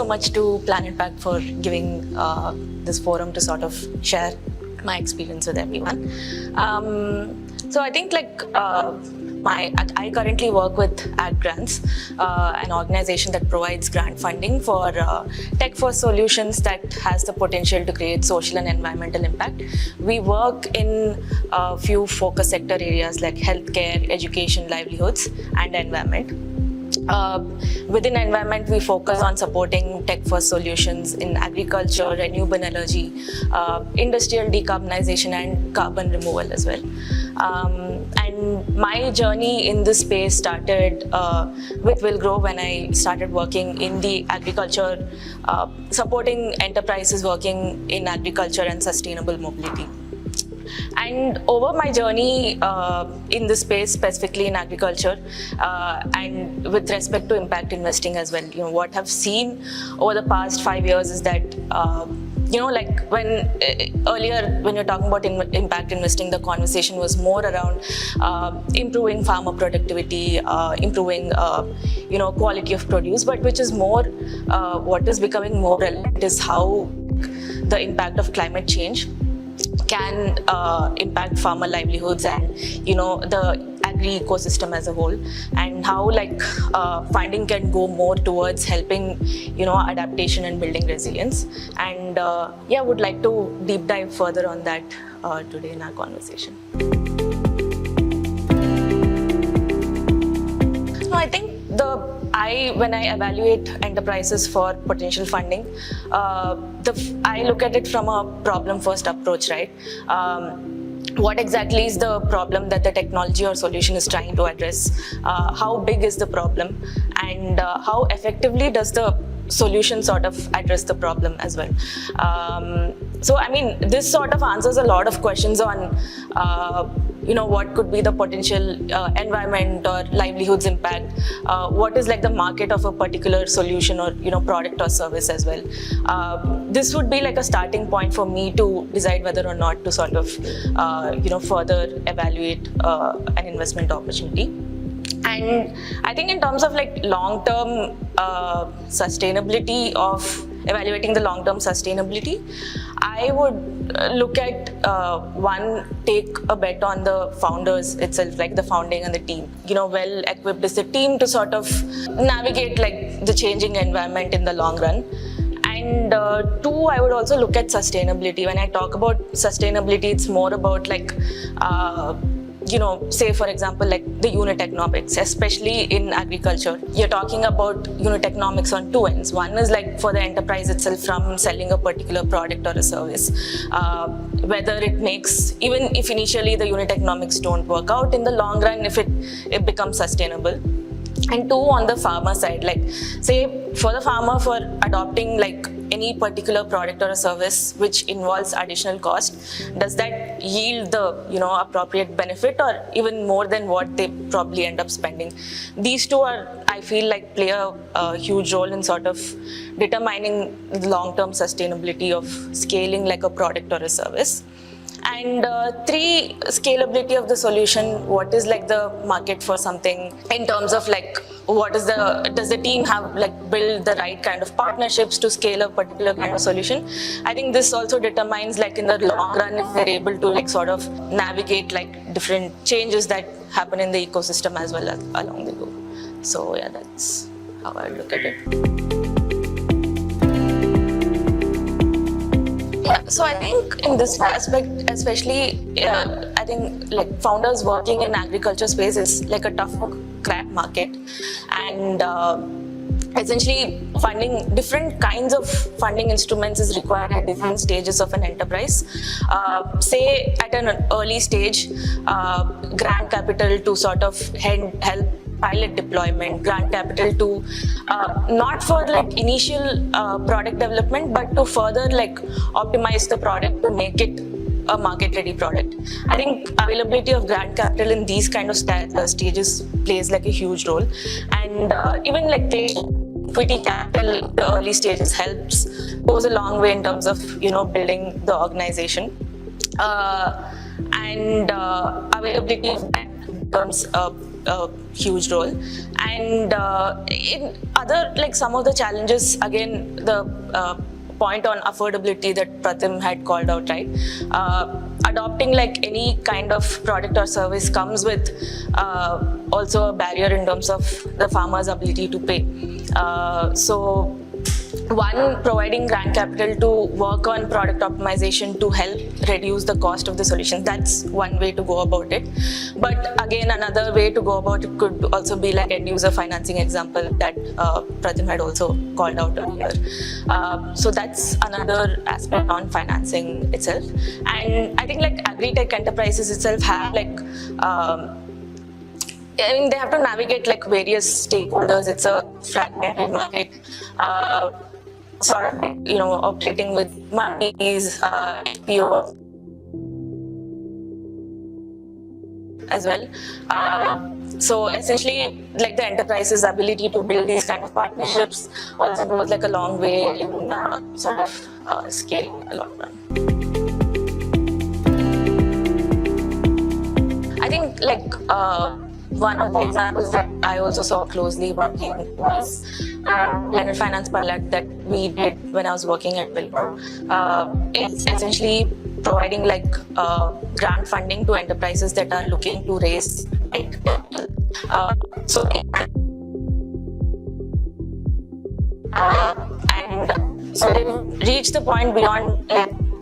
so much to Planet Pact for giving this forum to sort of share my experience with everyone. So I think I currently work with AdGrants, an organization that provides grant funding for tech-first solutions that has the potential to create social and environmental impact. We work in a few focus sector areas like healthcare, education, livelihoods, and environment. Within environment, we focus on supporting tech-first solutions in agriculture, renewable energy, industrial decarbonization, and carbon removal as well. And my journey in this space started with Wilgrow when I started working in the agriculture, supporting enterprises working in agriculture and sustainable mobility. And over my journey in this space, specifically in agriculture, and with respect to impact investing as well, what I've seen over the past 5 years is that earlier when you're talking about impact investing, the conversation was more around improving farmer productivity, improving quality of produce, but which is more what is becoming more relevant is how the impact of climate change can impact farmer livelihoods and the agri ecosystem as a whole, and how funding can go more towards helping adaptation and building resilience. And would like to deep dive further on that today in our conversation. So I think when I evaluate enterprises for potential funding, I look at it from a problem-first approach, right? What exactly is the problem that the technology or solution is trying to address? How big is the problem? And how effectively does the solution sort of address the problem as well? So, I mean, this sort of answers a lot of questions on what could be the potential environment or livelihoods impact, what is the market of a particular solution or product or service as well. This would be a starting point for me to decide whether or not to sort of further evaluate an investment opportunity. And I think in terms of long-term sustainability of evaluating the long-term sustainability, I would look at take a bet on the founders itself, the founding and the team. Well equipped is the team to sort of navigate the changing environment in the long run. And two, I would also look at sustainability. When I talk about sustainability, it's more about say for example, the unit economics, especially in agriculture. You're talking about unit economics on two ends. One is for the enterprise itself from selling a particular product or a service, whether it makes, even if initially the unit economics don't work out, in the long run, if it becomes sustainable. And two, on the farmer side, say for the farmer, for adopting any particular product or a service which involves additional cost, does that yield the appropriate benefit or even more than what they probably end up spending? These two are, I feel play a huge role in sort of determining the long-term sustainability of scaling a product or a service. And three, scalability of the solution. What is the market for something in terms of does the team have build the right kind of partnerships to scale a particular kind of solution? I think this also determines in the long run if they're able to sort of navigate different changes that happen in the ecosystem as well as along the go. So yeah, that's how I look at it. Yeah, so I think in this aspect, especially, I think founders working in agriculture space is a tough crack market, and essentially funding, different kinds of funding instruments is required at different stages of an enterprise. Say at an early stage, grant capital to sort of help pilot deployment, grant capital to not for initial product development, but to further optimize the product to make it a market-ready product. I think availability of grant capital in these kind of stages plays a huge role, and even equity capital, the early stages goes a long way in terms of building the organization, and availability of that becomes a a huge role. And in other, like some of the challenges, again, the point on affordability that Pratim had called out, right? Adopting like any kind of product or service comes with also a barrier in terms of the farmer's ability to pay. So one, providing grant capital to work on product optimization to help reduce the cost of the solution. That's one way to go about it. But again, another way to go about it could also be like end user financing example that Pratim had also called out earlier. So that's another aspect on financing itself. And I think like agri-tech enterprises itself have like I mean, they have to navigate like various stakeholders. It's a fragmented market, sort of, operating with monies, PO as well. So essentially, like the enterprise's ability to build these kind of partnerships also goes like a long way in sort of scaling a lot. I think like one of the examples that I also saw closely working was blended finance pilot that we did when I was working at Wilbur. It's essentially providing like grant funding to enterprises that are looking to raise debt. And so they've reached the point beyond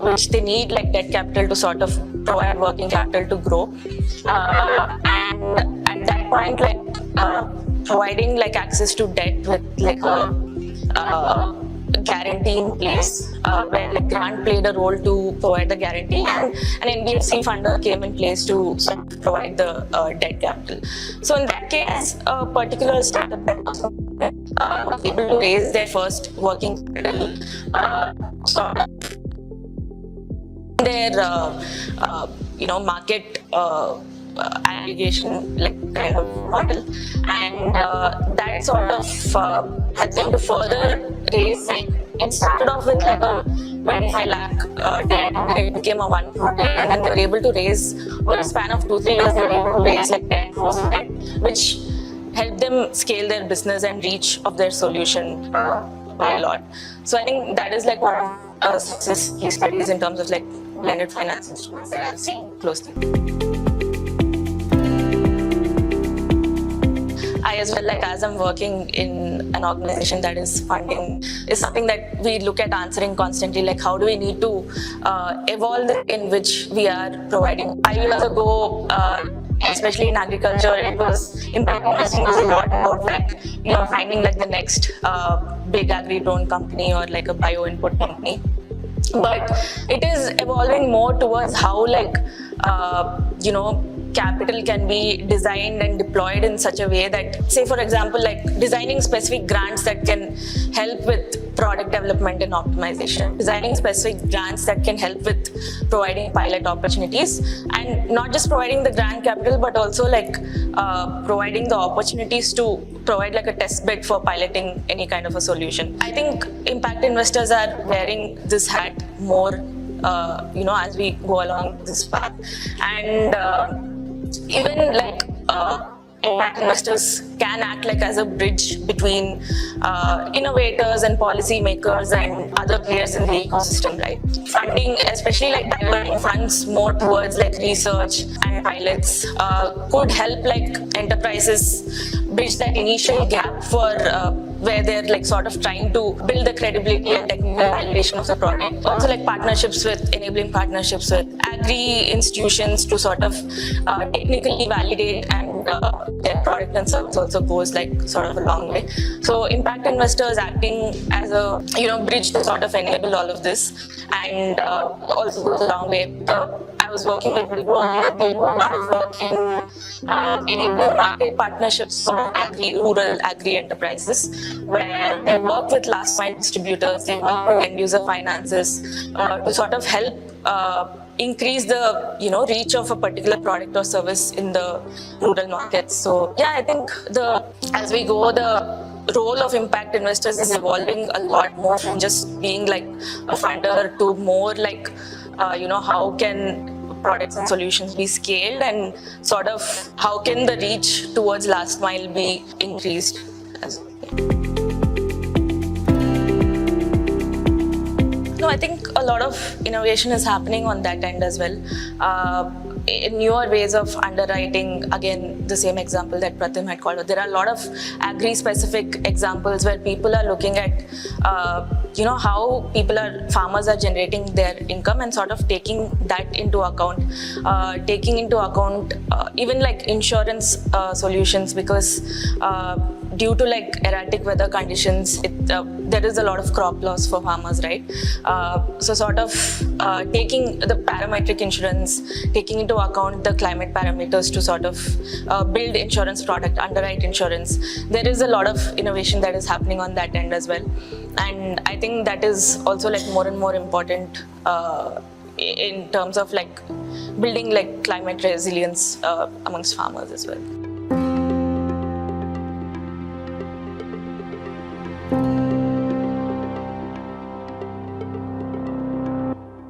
which they need like debt capital to sort of provide working capital to grow. And at that point, like providing like access to debt with like a guarantee in place, where the grant played a role to provide the guarantee, and an NBFC funder came in place to sort of provide the debt capital. So in that case, a particular startup that was able to raise their first working capital, sort of their market aggregation like kind of model, and that sort of helped them to further raise. It started off with like a 25 lakh debt, and it became a 1 crore debt, and then they were able to raise over a span of 2-3 years. They were able to raise like 10 crores of debt, which helped them scale their business and reach of their solution by a lot. So I think that is like one of success case studies in terms of like blended finance instruments that I've seen closely. I as well, like as I'm working in an organization that is funding, is something that we look at answering constantly, like how do we need to evolve in which we are providing. 5 years ago, especially in agriculture, it was impact investing was a lot about like, finding like the next big agri-drone company or like a bio input company. But it is evolving more towards how like, capital can be designed and deployed in such a way that, say for example, like designing specific grants that can help with product development and optimization, designing specific grants that can help with providing pilot opportunities, and not just providing the grant capital, but also like providing the opportunities to provide like a test bed for piloting any kind of a solution. I think impact investors are wearing this hat more, as we go along this path, and even like impact investors can act like as a bridge between innovators and policymakers and other players in the ecosystem, right? Funding, especially like diverting funds more towards like research and pilots, could help like enterprises bridge that initial gap for where they're like sort of trying to build the credibility and technical validation of the product. Also like enabling partnerships with agri institutions to sort of technically validate and their product and service also goes like sort of a long way. So impact investors acting as a bridge to sort of enable all of this, and also goes a long way. I was working with enabling market partnerships for rural agri enterprises, where they work with last mile distributors, they work with end user finances to sort of help increase the reach of a particular product or service in the rural markets. So yeah, I think as we go, the role of impact investors is evolving a lot more from just being like a funder to more like how can products and solutions be scaled, and sort of how can the reach towards last mile be increased as well? No, I think a lot of innovation is happening on that end as well. Newer ways of underwriting, again, the same example that Pratim had called out. There are a lot of agri-specific examples where people are looking at, how farmers are generating their income and sort of taking that into account, even like insurance solutions, because due to like erratic weather conditions, there is a lot of crop loss for farmers, right? So sort of taking the parametric insurance, taking into account the climate parameters to sort of build insurance product, underwrite insurance. There is a lot of innovation that is happening on that end as well. And I think that is also like more and more important in terms of like building like climate resilience amongst farmers as well.